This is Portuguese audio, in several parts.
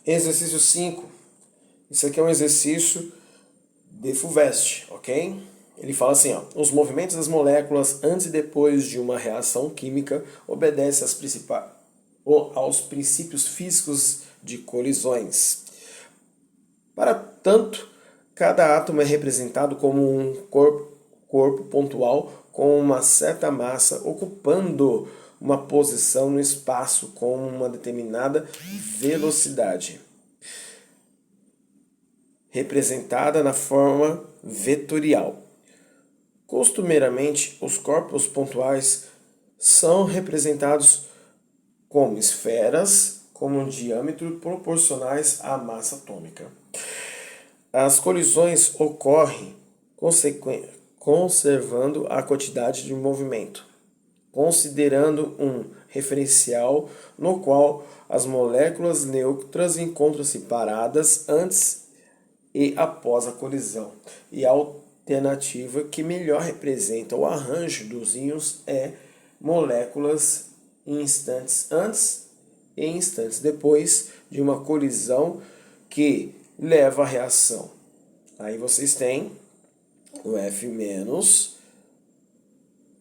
Exercício 5. Isso aqui é um exercício de FUVEST, ok? Ele fala assim, ó, os movimentos das moléculas antes e depois de uma reação química obedecem aos princípios físicos de colisões. Para tanto, cada átomo é representado como um corpo pontual com uma certa massa ocupando uma posição no espaço com uma determinada velocidade, representada na forma vetorial. Costumeiramente, os corpos pontuais são representados como esferas com um diâmetro proporcionais à massa atômica. As colisões ocorrem conservando a quantidade de movimento, considerando um referencial no qual as moléculas neutras encontram-se paradas antes e após a colisão. E a alternativa que melhor representa o arranjo dos íons é moléculas em instantes antes e instantes depois de uma colisão que leva à reação. Aí vocês têm o F-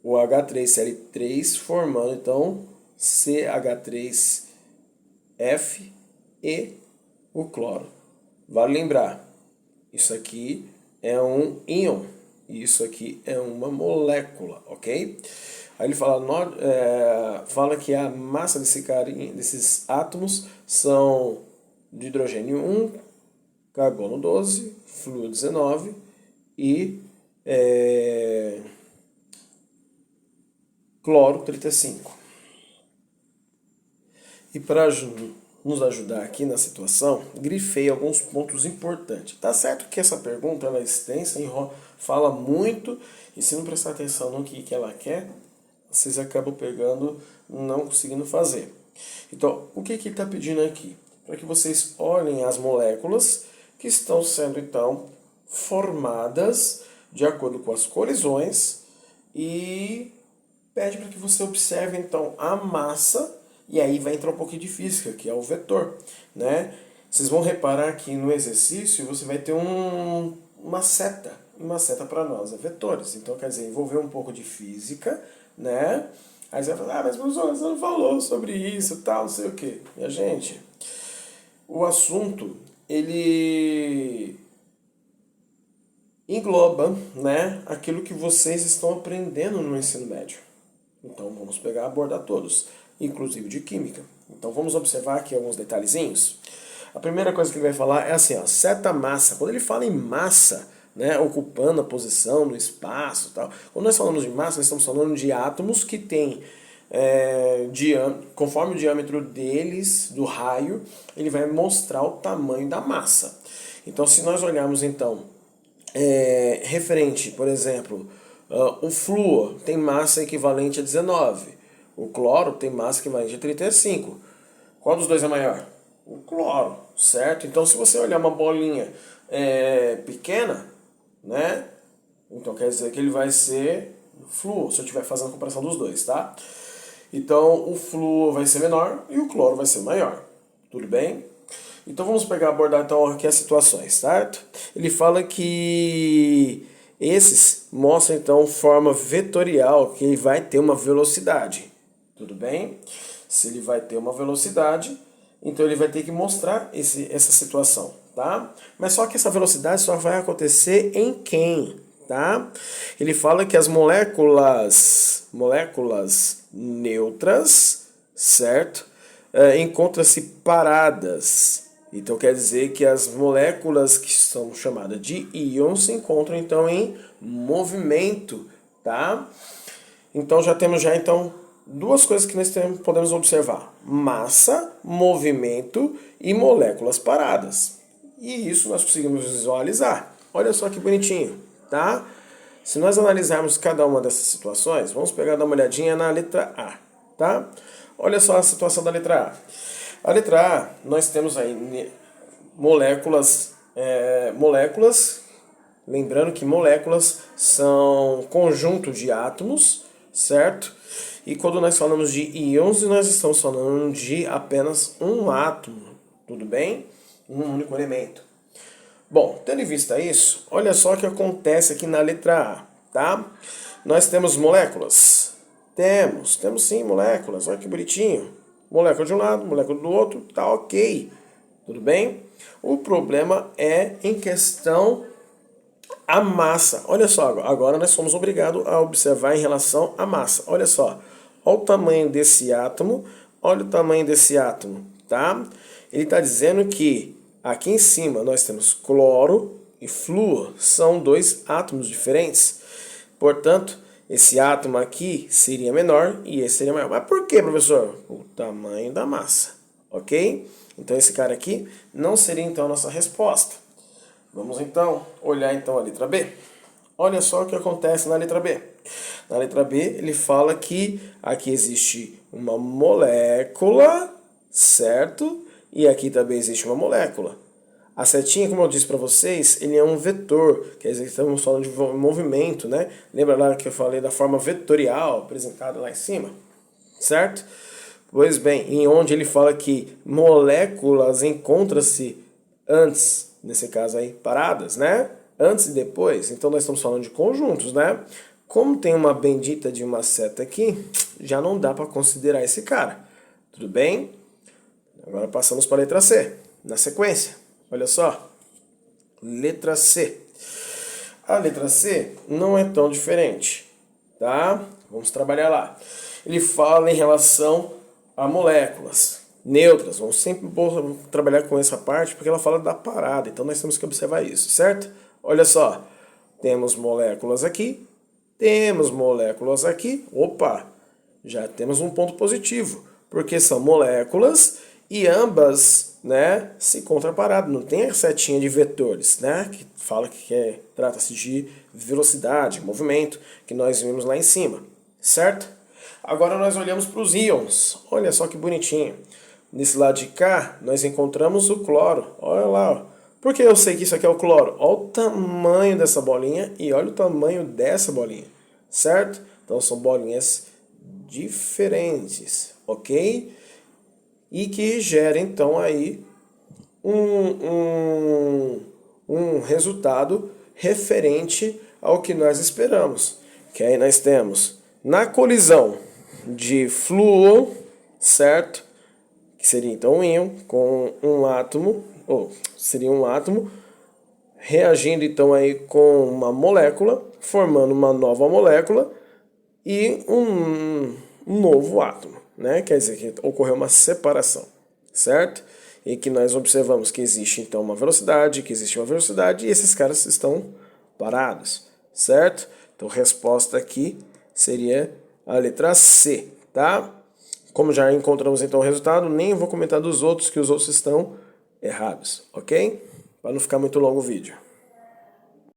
o H3Cl3 formando então CH3F e o cloro. Vale lembrar, isso aqui é um íon, isso aqui é uma molécula, ok? Aí ele fala que a massa desses átomos são de hidrogênio 1, carbono 12, flúor 19 e cloro 35. E para nos ajudar aqui na situação, grifei alguns pontos importantes. Tá certo que essa pergunta ela é extensa, fala muito, e se não prestar atenção no que ela quer, vocês acabam pegando, não conseguindo fazer. Então, o que está pedindo aqui? Para que vocês olhem as moléculas que estão sendo, então, formadas de acordo com as colisões e pede para que você observe, então, a massa, e aí vai entrar um pouquinho de física, que é o vetor, né? Vocês vão reparar que no exercício você vai ter uma seta para nós, é vetores. Então, quer dizer, envolver um pouco de física, né? Aí você vai falar, mas professor, você não falou sobre isso, tal, não sei o quê. Minha gente, o assunto, ele engloba, né, aquilo que vocês estão aprendendo no ensino médio. Então vamos pegar e abordar todos, inclusive de química. Então vamos observar aqui alguns detalhezinhos. A primeira coisa que ele vai falar é assim, ó, seta massa. Quando ele fala em massa, né, ocupando a posição no espaço, tal. Quando nós falamos de massa, nós estamos falando de átomos que têm conforme o diâmetro deles, do raio, ele vai mostrar o tamanho da massa. Então, se nós olharmos então referente, por exemplo, o flúor tem massa equivalente a 19, o cloro tem massa equivalente a 35. Qual dos dois é maior? O cloro, certo? Então, se você olhar uma bolinha pequena, né? Então quer dizer que ele vai ser flúor, se eu estiver fazendo a comparação dos dois, tá? Então o flúor vai ser menor e o cloro vai ser maior. Tudo bem? Então vamos abordar então aqui as situações, certo? Ele fala que esses mostram então forma vetorial, que ele vai ter uma velocidade. Tudo bem? Se ele vai ter uma velocidade, então ele vai ter que mostrar essa situação, tá? Mas só que essa velocidade só vai acontecer em quem, tá? Ele fala que as moléculas neutras, certo? Encontram-se paradas. Então quer dizer que as moléculas que são chamadas de íons se encontram então em movimento, tá? Então já temos então duas coisas que nós podemos observar: massa, movimento e moléculas paradas. E isso nós conseguimos visualizar. Olha só que bonitinho, tá? Se nós analisarmos cada uma dessas situações, vamos pegar dar uma olhadinha na letra A, tá? Olha só a situação da letra A. A letra A, nós temos aí moléculas, lembrando que moléculas são conjunto de átomos, certo? E quando nós falamos de íons, nós estamos falando de apenas um átomo, tudo bem? Um único elemento. Bom, tendo em vista isso, olha só o que acontece aqui na letra A, tá? Nós temos moléculas? Temos sim moléculas, olha que bonitinho. Molécula de um lado, molécula do outro, tá ok, tudo bem? O problema é em questão a massa. Olha só, agora nós somos obrigados a observar em relação à massa. Olha só, olha o tamanho desse átomo, olha o tamanho desse átomo, tá? Ele está dizendo que aqui em cima nós temos cloro e flúor, são dois átomos diferentes. Portanto, esse átomo aqui seria menor e esse seria maior. Mas por quê, professor? O tamanho da massa, ok? Então esse cara aqui não seria então a nossa resposta. Vamos então olhar então a letra B. Olha só o que acontece na letra B. Na letra B ele fala que aqui existe uma molécula, certo? E aqui também existe uma molécula. A setinha, como eu disse para vocês, ele é um vetor, quer dizer, estamos falando de movimento, né? Lembra lá que eu falei da forma vetorial apresentada lá em cima, certo? Pois bem, em onde ele fala que moléculas encontram-se antes, nesse caso aí, paradas, né? Antes e depois, então nós estamos falando de conjuntos, né? Como tem uma bendita de uma seta aqui, já não dá para considerar esse cara, tudo bem? Agora passamos para a letra C, na sequência. Olha só, letra C. A letra C não é tão diferente, tá? Vamos trabalhar lá. Ele fala em relação a moléculas neutras. Vamos sempre trabalhar com essa parte porque ela fala da parada, então nós temos que observar isso, certo? Olha só, temos moléculas aqui, temos moléculas aqui. Opa, já temos um ponto positivo, porque são moléculas e ambas, né, se encontram paradas. Não tem a setinha de vetores, né, que fala que trata-se de velocidade, movimento, que nós vimos lá em cima, certo? Agora nós olhamos para os íons. Olha só que bonitinho. Nesse lado de cá, nós encontramos o cloro. Olha lá, ó. Por que eu sei que isso aqui é o cloro? Olha o tamanho dessa bolinha e olha o tamanho dessa bolinha, certo? Então são bolinhas diferentes, ok? E que gera então aí um resultado referente ao que nós esperamos. Que aí nós temos na colisão de flúor, certo? Que seria então um íon com um átomo, ou seria um átomo reagindo então aí com uma molécula, formando uma nova molécula e um novo átomo, né? Quer dizer que ocorreu uma separação, certo? E que nós observamos que existe então uma velocidade, e esses caras estão parados, certo? Então a resposta aqui seria a letra C, tá? Como já encontramos então o resultado, nem vou comentar dos outros, que os outros estão errados, ok? Para não ficar muito longo o vídeo.